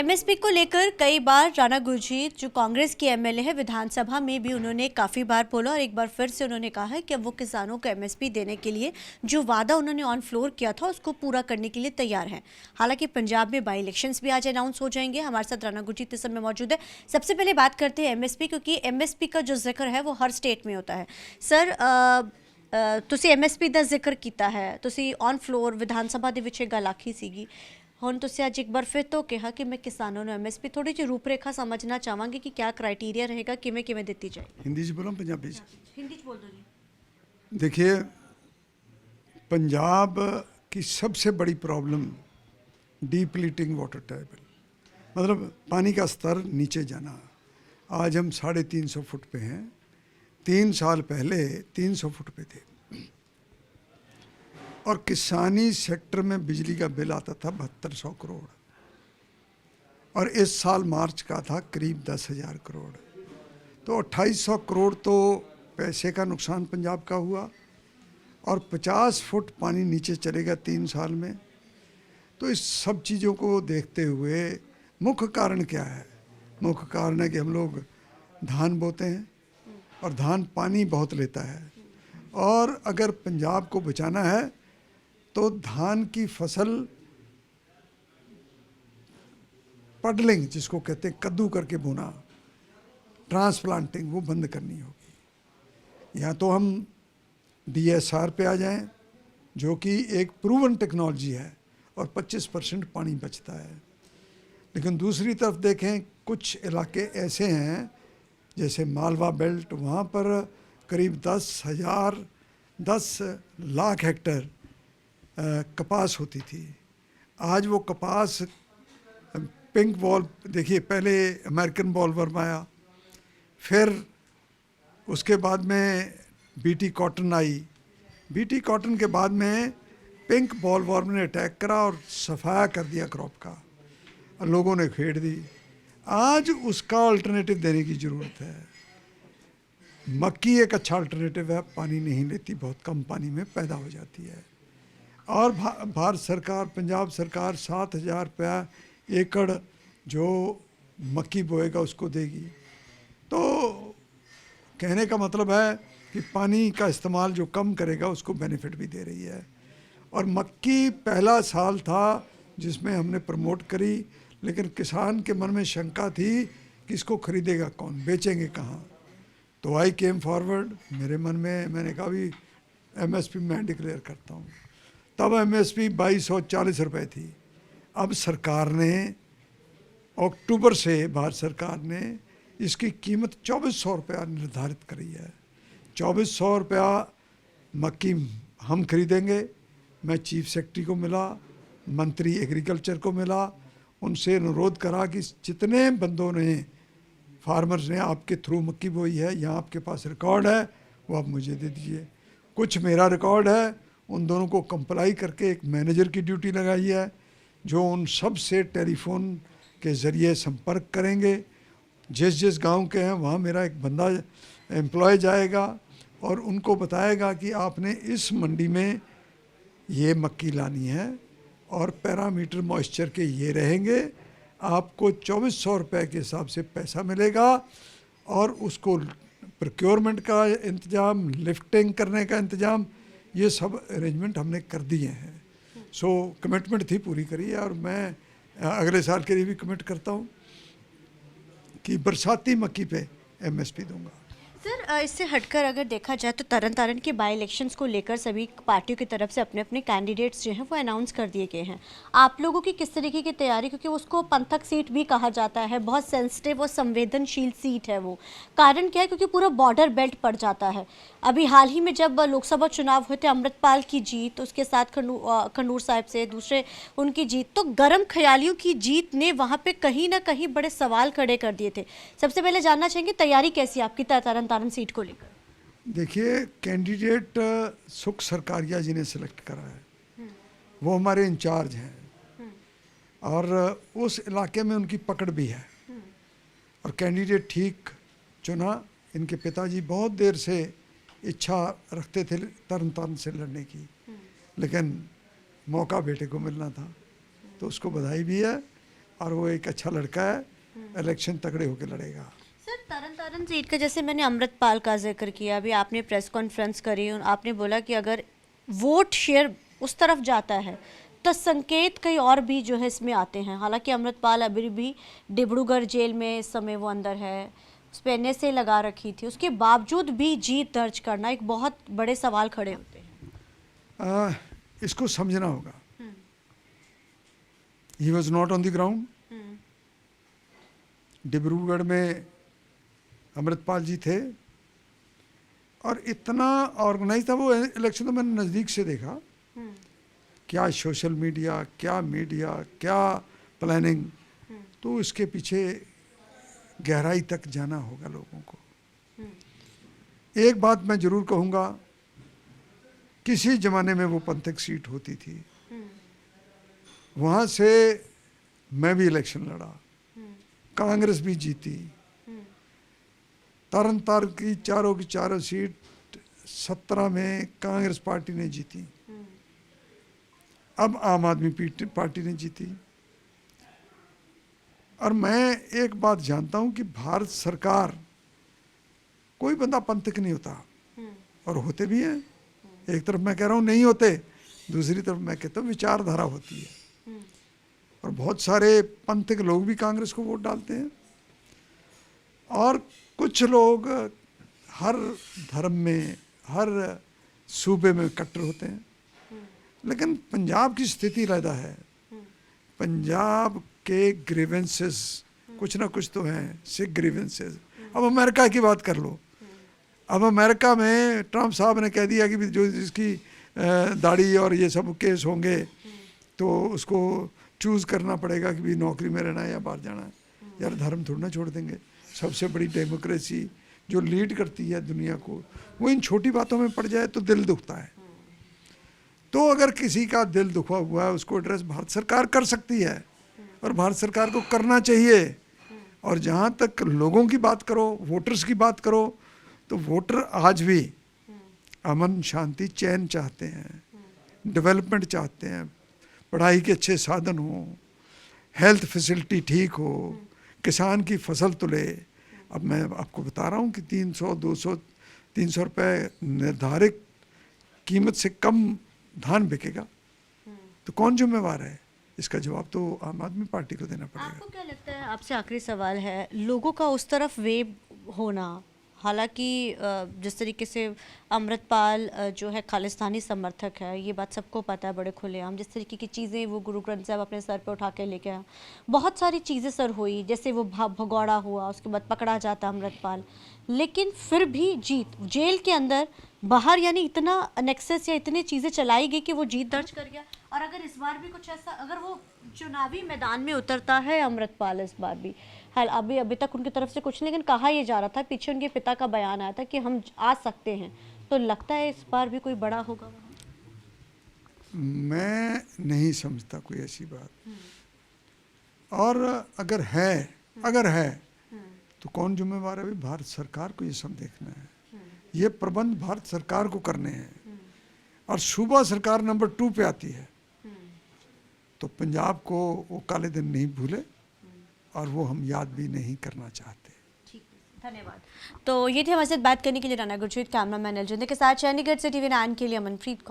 MSP को लेकर कई बार राणा गुरजीत जो कांग्रेस की एमएलए है, विधानसभा में भी उन्होंने काफ़ी बार बोला और एक बार फिर से उन्होंने कहा है कि अब वो किसानों को एमएसपी देने के लिए जो वादा उन्होंने ऑन फ्लोर किया था उसको पूरा करने के लिए तैयार हैं। हालांकि पंजाब में बाई इलेक्शंस भी आज अनाउंस हो जाएंगे। हमारे साथ राणा गुरजीत इस समय मौजूद है। सबसे पहले बात करते हैं एमएसपी, क्योंकि एमएसपी का जो जिक्र है वो हर स्टेट में होता है। सर, ਤੁਸੀਂ एमएसपी ਦਾ ਜ਼ਿਕਰ ਕੀਤਾ ਹੈ, ਤੁਸੀਂ ਔਨ ਫਲੋਰ ਵਿਧਾਨ ਸਭਾ ਦੇ ਵਿੱਚ ਇਹ ਗੱਲ ਆਖੀ ਸੀਗੀ। ਹੁਣ ਤੁਸੀਂ ਅੱਜ ਇੱਕ ਵਾਰ ਫਿਰ ਤੋਂ ਕਿਹਾ ਕਿ ਮੈਂ ਕਿਸਾਨਾਂ ਨੂੰ एमएसपी ਥੋੜੀ ਜਿਹੀ ਰੂਪਰੇਖਾ ਸਮਝਣਾ ਚਾਹਾਂਗੀ ਕਿ क्या क्राइटेरिया रहेगा, किमें किमें ਦਿੱਤੀ जाएगी। हिंदी से बोलो पंजाबी से? हिंदी बोल दो जी। देखिए, पंजाब की सबसे बड़ी प्रॉब्लम डीप्लीटिंग वाटर टेबल, मतलब पानी का स्तर नीचे जाना। आज हम 350 फुट पे हैं, 3 साल पहले 300 फुट पे थे। और किसानी सेक्टर में बिजली का बिल आता था 7200 करोड़, और इस साल मार्च का था करीब 10,000 करोड़। तो 2800 करोड़ तो पैसे का नुकसान पंजाब का हुआ, और 50 फुट पानी नीचे चलेगा 3 साल में। तो इस सब चीज़ों को देखते हुए मुख्य कारण क्या है? मुख्य कारण है कि हम लोग धान बोते हैं और धान पानी बहुत लेता है, और अगर पंजाब को बचाना है तो धान की फसल पडलिंग, जिसको कहते हैं कद्दू करके बोना, ट्रांसप्लांटिंग, वो बंद करनी होगी। या तो हम DSR पे आ जाएं, जो कि एक प्रूवन टेक्नोलॉजी है और 25% पानी बचता है। लेकिन दूसरी तरफ देखें, कुछ इलाके ऐसे हैं जैसे मालवा बेल्ट, वहाँ पर करीब 10 लाख हेक्टेयर कपास होती थी। आज वो कपास पिंक बॉल, देखिए पहले अमेरिकन बॉलवर्म आया, फिर उसके बाद में BT कॉटन आई, BT कॉटन के बाद में पिंक बॉलवर्म ने अटैक करा और सफाया कर दिया क्रॉप का, और लोगों ने खेड़ दी। आज उसका अल्टरनेटिव देने की ज़रूरत है। मक्की एक अच्छा अल्टरनेटिव है, पानी नहीं लेती, बहुत कम पानी में पैदा हो जाती है। और भारत सरकार, पंजाब सरकार 7,000 रुपया एकड़ जो मक्की बोएगा उसको देगी। तो कहने का मतलब है कि पानी का इस्तेमाल जो कम करेगा उसको बेनिफिट भी दे रही है। और मक्की पहला साल था जिसमें हमने प्रमोट करी, लेकिन किसान के मन में शंका थी कि इसको खरीदेगा कौन, बेचेंगे कहाँ। तो आई केम फॉरवर्ड, मेरे मन में, मैंने कहा भी एमएसपी मैं डिक्लेयर करता हूँ। तब एमएसपी 2240 रुपये थी। अब सरकार ने अक्टूबर से, भारत सरकार ने इसकी कीमत 2400 रुपया निर्धारित करी है। 2400 रुपया मक्की हम खरीदेंगे। मैं चीफ सेक्रेटरी को मिला, मंत्री एग्रीकल्चर को मिला, उनसे अनुरोध करा कि जितने बंदों ने, फार्मर्स ने आपके थ्रू मक्की बोई है, यहाँ आपके पास रिकॉर्ड है, वो आप मुझे दे दीजिए। कुछ मेरा रिकॉर्ड है, उन दोनों को कंप्लाई करके एक मैनेजर की ड्यूटी लगाई है, जो उन सब से टेलीफोन के ज़रिए संपर्क करेंगे। जिस जिस गांव के हैं वहाँ मेरा एक बंदा एम्प्लॉय जाएगा और उनको बताएगा कि आपने इस मंडी में ये मक्की लानी है और पैरामीटर मॉइस्चर के ये रहेंगे। आपको 2400 रुपये के हिसाब से पैसा मिलेगा, और उसको प्रोक्योरमेंट का इंतज़ाम, लिफ्टिंग करने का इंतज़ाम, ये सब अरेंजमेंट हमने कर दिए हैं। सो कमिटमेंट थी, पूरी करी है। और मैं अगले साल के लिए भी कमिट करता हूँ कि बरसाती मक्की पे एमएसपी दूंगा। सर, इससे हटकर अगर देखा जाए तो तरन तारण के बाई इलेक्शंस को लेकर सभी पार्टियों की तरफ से अपने अपने कैंडिडेट्स जो हैं वो अनाउंस कर दिए गए हैं। आप लोगों की किस तरीके की तैयारी, क्योंकि उसको पंथक सीट भी कहा जाता है, बहुत सेंसिटिव और संवेदनशील सीट है वो। कारण क्या है? क्योंकि पूरा बॉर्डर बेल्ट पड़ जाता है। अभी हाल ही में जब लोकसभा चुनाव हुए थे, अमृतपाल की जीत, उसके साथ खंडूर साहिब से दूसरे उनकी जीत, तो गर्म ख्यालियों की जीत ने वहाँ पे कहीं ना कहीं बड़े सवाल खड़े कर दिए थे। सबसे पहले जानना चाहेंगे तैयारी कैसी आपकी तरन तारण सीट को लेकर? देखिए, कैंडिडेट सुख सरकारिया जी ने सिलेक्ट करा है, वो हमारे इंचार्ज हैं, और उस इलाके में उनकी पकड़ भी है, और कैंडिडेट ठीक चुना। इनके पिताजी बहुत देर से इच्छा रखते थे तरन तारण से लड़ने की, लेकिन मौका बेटे को मिलना था, तो उसको बधाई भी है। और वो एक अच्छा लड़का है, इलेक्शन तगड़े होकर लड़ेगा। सर तरन तारण सीट का जैसे मैंने अमृतपाल का जिक्र किया, अभी आपने प्रेस कॉन्फ्रेंस करी और आपने बोला कि अगर वोट शेयर उस तरफ जाता है तो संकेत कई और भी जो है इसमें आते हैं। हालांकि अमृतपाल अभी भी डिब्रूगढ़ जेल में इस समय वो अंदर है, उस पर NSA लगा रखी थी, उसके बावजूद भी जीत दर्ज करना एक बहुत बड़े सवाल खड़े होते हैं। इसको समझना होगा। He was not on the ground. Dibrugarh में अमृतपाल जी थे और इतना ऑर्गेनाइज था वो इलेक्शन, तो मैंने नज़दीक से देखा। क्या सोशल मीडिया, क्या मीडिया, क्या प्लानिंग, तो इसके पीछे गहराई तक जाना होगा लोगों को। एक बात मैं जरूर कहूँगा, किसी ज़माने में वो पंथक सीट होती थी, वहाँ से मैं भी इलेक्शन लड़ा, कांग्रेस भी जीती, तरन तारण की चारों सीट 17 में कांग्रेस पार्टी ने जीती, अब आम आदमी पार्टी ने जीती। और मैं एक बात जानता हूं कि भारत सरकार, कोई बंदा पंथक नहीं होता, और होते भी हैं। एक तरफ मैं कह रहा हूं नहीं होते, दूसरी तरफ मैं कहता हूं विचारधारा होती है, और बहुत सारे पंथक लोग भी कांग्रेस को वोट डालते हैं, और कुछ लोग हर धर्म में, हर सूबे में कट्टर होते हैं। लेकिन पंजाब की स्थिति अलग है। पंजाब के ग्रीवेंसेस कुछ ना कुछ तो हैं, सिख ग्रीवेंसेस। अब अमेरिका की बात कर लो, अब अमेरिका में ट्रम्प साहब ने कह दिया कि जो जिसकी दाढ़ी और ये सब केस होंगे तो उसको चूज़ करना पड़ेगा कि भी नौकरी में रहना है या बाहर जाना है। यार धर्म थोड़ा ना छोड़ देंगे। सबसे बड़ी डेमोक्रेसी जो लीड करती है दुनिया को, वो इन छोटी बातों में पड़ जाए तो दिल दुखता है। तो अगर किसी का दिल दुखा हुआ है, उसको एड्रेस भारत सरकार कर सकती है, और भारत सरकार को करना चाहिए। और जहाँ तक लोगों की बात करो, वोटर्स की बात करो, तो वोटर आज भी अमन शांति चैन चाहते हैं, डेवलपमेंट चाहते हैं, पढ़ाई के अच्छे साधन हो, हेल्थ फैसिलिटी ठीक हो, किसान की फसल तुले। अब मैं आपको बता रहा हूँ कि 300 रुपये निर्धारित कीमत से कम धान बिकेगा, तो कौन जिम्मेवार है? इसका जवाब तो आम आदमी पार्टी को देना पड़ेगा। आपको क्या लगता है, आपसे आखिरी सवाल है, लोगों का उस तरफ वेव होना, हालांकि जिस तरीके से अमृतपाल जो है खालिस्तानी समर्थक है, ये बात सबको पता है बड़े खुलेआम, जिस तरीके की चीज़ें वो गुरु ग्रंथ साहब अपने सर पे उठा के लेके आया, बहुत सारी चीज़ें सर हुई, जैसे वो भगौड़ा हुआ, उसके बाद पकड़ा जाता अमृतपाल, लेकिन फिर भी जीत, जेल के अंदर बाहर, यानी इतना अनेक्सेस या इतनी चीज़ें चलाई गई कि वो जीत दर्ज कर गया। और अगर इस बार भी कुछ ऐसा, अगर वो चुनावी मैदान में उतरता है अमृतपाल इस बार भी, हाल अभी तक उनकी तरफ से कुछ, लेकिन कहा यह जा रहा था, पीछे उनके पिता का बयान आया था कि हम आ सकते हैं, तो लगता है इस बार भी कोई बड़ा होगा? मैं नहीं समझता कोई ऐसी बात। और अगर है तो कौन जिम्मेवार है? भारत सरकार को ये सब देखना है, ये प्रबंध भारत सरकार को करने हैं। और सूबा सरकार नंबर 2 पे आती है, तो पंजाब को वो काले दिन नहीं भूले, और वो हम याद भी नहीं करना चाहते। ठीक है, धन्यवाद। तो ये थी हमारे साथ बात करने के लिए राणा गुरजीत, कैमरामैन एलजिंदे के साथ चंडीगढ़ से TV9 के लिए अमनप्रीत कौर।